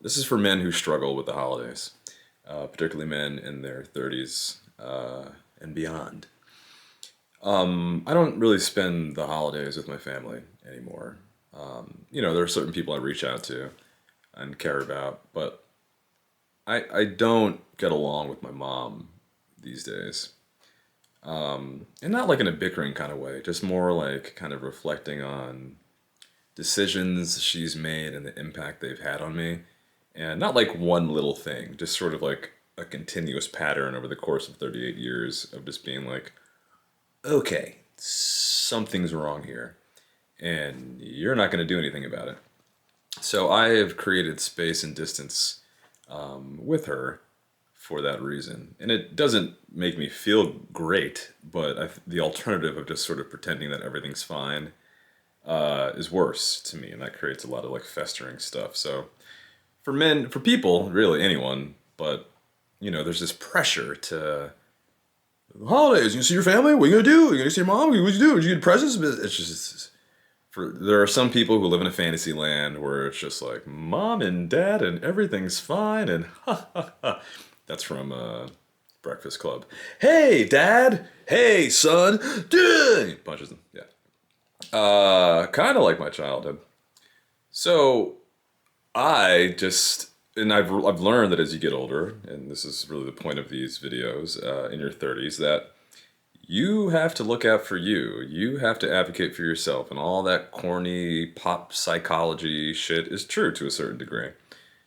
this is for men who struggle with the holidays, particularly men in their 30s and beyond. I don't really spend the holidays with my family anymore. There are certain people I reach out to and care about, but I don't get along with my mom these days. And not like in a bickering kind of way, just more like kind of reflecting on decisions she's made and the impact they've had on me. And not like one little thing, just sort of like a continuous pattern over the course of 38 years of just being like, okay, something's wrong here, and you're not going to do anything about it. So I have created space and distance with her for that reason. And it doesn't make me feel great, but the alternative of just sort of pretending that everything's fine is worse to me, and that creates a lot of like festering stuff. So for men, for people, really anyone, but there's this pressure to holidays. You see your family. What are you gonna do? You gonna see your mom? What you do? Did you get presents? It's just there are some people who live in a fantasy land where it's just like mom and dad and everything's fine and ha ha ha. That's from Breakfast Club. Hey, dad. Hey, son. He punches them. Yeah. Kind of like my childhood. So I just, and I've learned that as you get older, and this is really the point of these videos in your 30s, that you have to look out for you. You have to advocate for yourself, and all that corny pop psychology shit is true to a certain degree.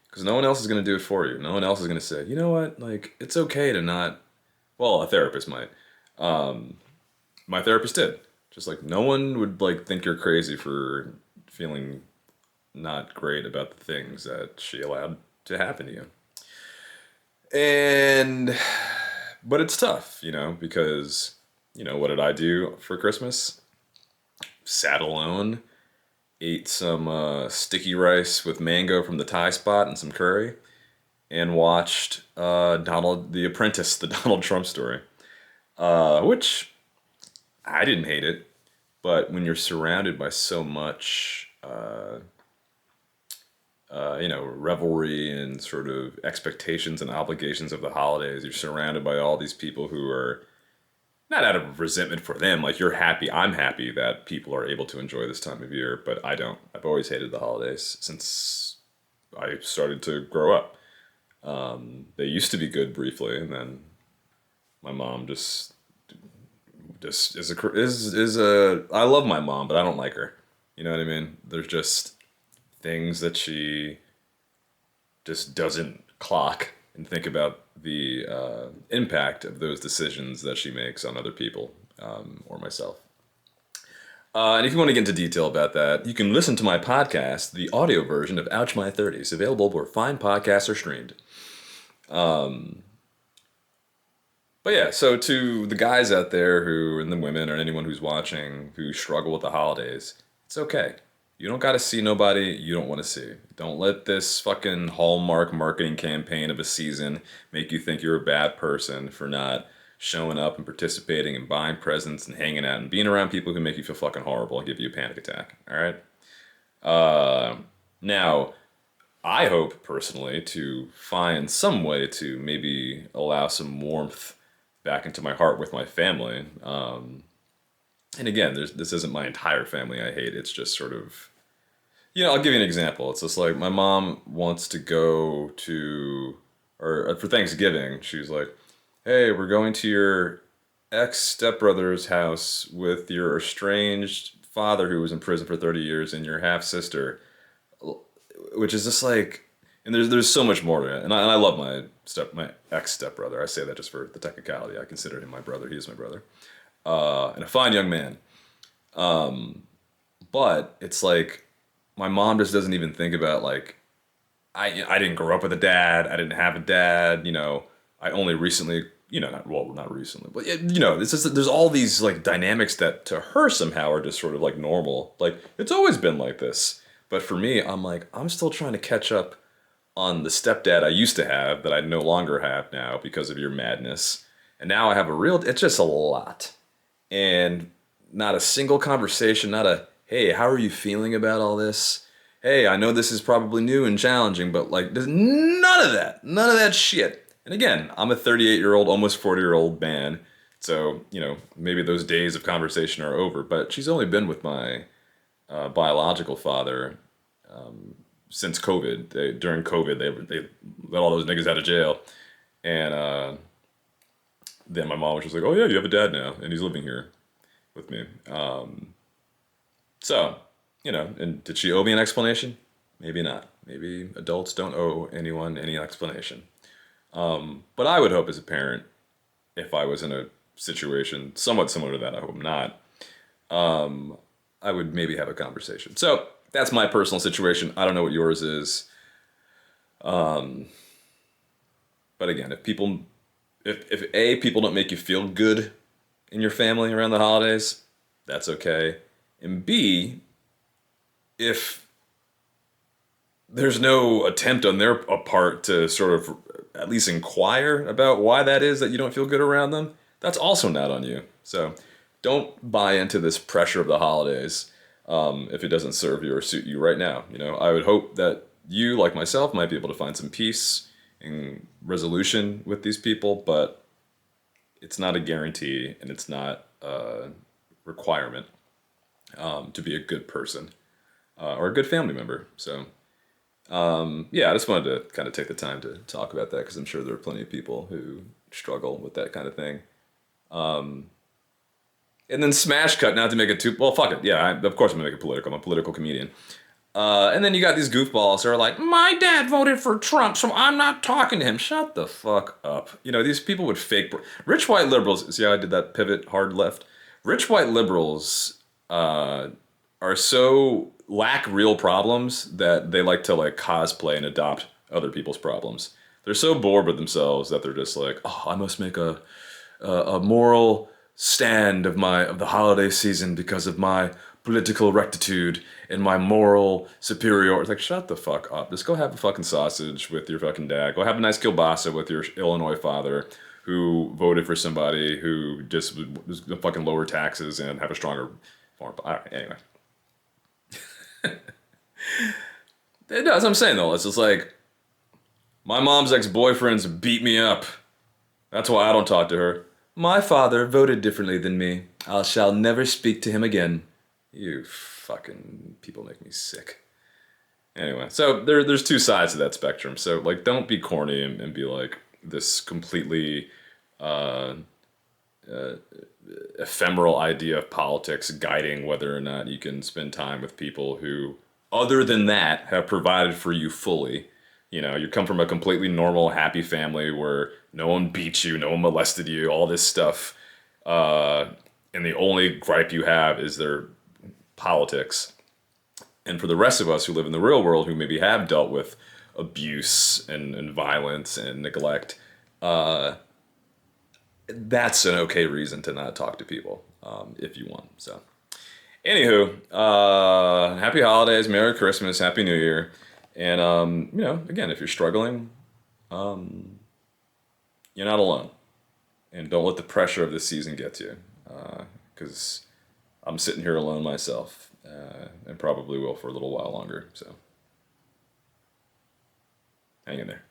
Because no one else is going to do it for you. No one else is going to say, you know what, like, it's okay to not, well, a therapist might. My therapist did. Just like, no one would, like, think you're crazy for feeling not great about the things that she allowed to happen to you. And, but it's tough, because, what did I do for Christmas? Sat alone, ate some sticky rice with mango from the Thai spot and some curry, and watched The Apprentice, the Donald Trump story, which I didn't hate it, but when you're surrounded by so much, revelry and sort of expectations and obligations of the holidays, you're surrounded by all these people who are not out of resentment for them. Like, you're happy. I'm happy that people are able to enjoy this time of year, but I don't. I've always hated the holidays since I started to grow up. They used to be good briefly, and then my mom just is a. I love my mom, but I don't like her. You know what I mean? There's just things that she just doesn't clock and think about the impact of those decisions that she makes on other people or myself. And if you want to get into detail about that, you can listen to my podcast, the audio version of Ouch My 30s, available where fine podcasts are streamed. But yeah, so to the guys out there who, and the women or anyone who's watching who struggle with the holidays, it's okay. You don't got to see nobody you don't want to see. Don't let this fucking Hallmark marketing campaign of a season make you think you're a bad person for not showing up and participating and buying presents and hanging out and being around people who make you feel fucking horrible and give you a panic attack. All right? Now, I hope personally to find some way to maybe allow some warmth back into my heart with my family. And again, this isn't my entire family I hate. It's just sort of, I'll give you an example. It's just like my mom wants to go to, or for Thanksgiving, she's like, hey, we're going to your ex-stepbrother's house with your estranged father who was in prison for 30 years and your half-sister, which is just like, and there's so much more to it. And I love my ex-stepbrother. I say that just for the technicality. I consider him my brother. He is my brother. And a fine young man. But it's like my mom just doesn't even think about like I didn't grow up with a dad. I didn't have a dad. I only recently not recently, but it's just there's all these like dynamics that to her somehow are just sort of like normal. Like it's always been like this. But for me, I'm like I'm still trying to catch up on the stepdad I used to have that I no longer have now because of your madness. And now I have it's just a lot. And not a single conversation, not a, hey, how are you feeling about all this? hey, I know this is probably new and challenging, but like, there's none of that shit. And again, I'm a 38-year-old, almost 40-year-old man, so maybe those days of conversation are over. But she's only been with my biological father since COVID. During COVID, they let all those niggas out of jail, and then my mom was just like, "Oh yeah, you have a dad now, and he's living here with me." So, and did she owe me an explanation? Maybe not. Maybe adults don't owe anyone any explanation. But I would hope as a parent, if I was in a situation somewhat similar to that, I hope not, I would maybe have a conversation. So that's my personal situation. I don't know what yours is. But again, if A, people don't make you feel good in your family around the holidays, that's okay. And B, if there's no attempt on their part to sort of at least inquire about why that is that you don't feel good around them, that's also not on you. So don't buy into this pressure of the holidays if it doesn't serve you or suit you right now. I would hope that you, like myself, might be able to find some peace and resolution with these people, but it's not a guarantee and it's not a requirement to be a good person or a good family member. So yeah, I just wanted to kind of take the time to talk about that because I'm sure there are plenty of people who struggle with that kind of thing. And then smash cut, not to make it too well. Fuck it, yeah. Of course, I'm gonna make it political. I'm a political comedian. And then you got these goofballs who are like, "My dad voted for Trump, so I'm not talking to him." Shut the fuck up. These people would fake rich white liberals. See how I did that pivot hard left? Rich white liberals are so lack real problems that they like to like cosplay and adopt other people's problems. They're so bored with themselves that they're just like, oh, I must make a moral stand of the holiday season because of my political rectitude and my moral superiority. It's like, shut the fuck up. Just go have a fucking sausage with your fucking dad. Go have a nice kielbasa with your Illinois father who voted for somebody who just was gonna fucking lower taxes and have a stronger form. All right, anyway. That's what I'm saying though. It's just like my mom's ex-boyfriends beat me up. That's why I don't talk to her. My father voted differently than me. I shall never speak to him again. You fucking people make me sick. Anyway, so there's two sides to that spectrum. So like, don't be corny and be like this completely ephemeral idea of politics guiding whether or not you can spend time with people who, other than that, have provided for you fully. You come from a completely normal, happy family where no one beat you, no one molested you, all this stuff. And the only gripe you have is their politics. And for the rest of us who live in the real world, who maybe have dealt with abuse and violence and neglect, that's an okay reason to not talk to people if you want. So, anywho, happy holidays, Merry Christmas, Happy New Year. And, again, if you're struggling, you're not alone. And don't let the pressure of this season get to you. Because I'm sitting here alone myself and probably will for a little while longer. So, hang in there.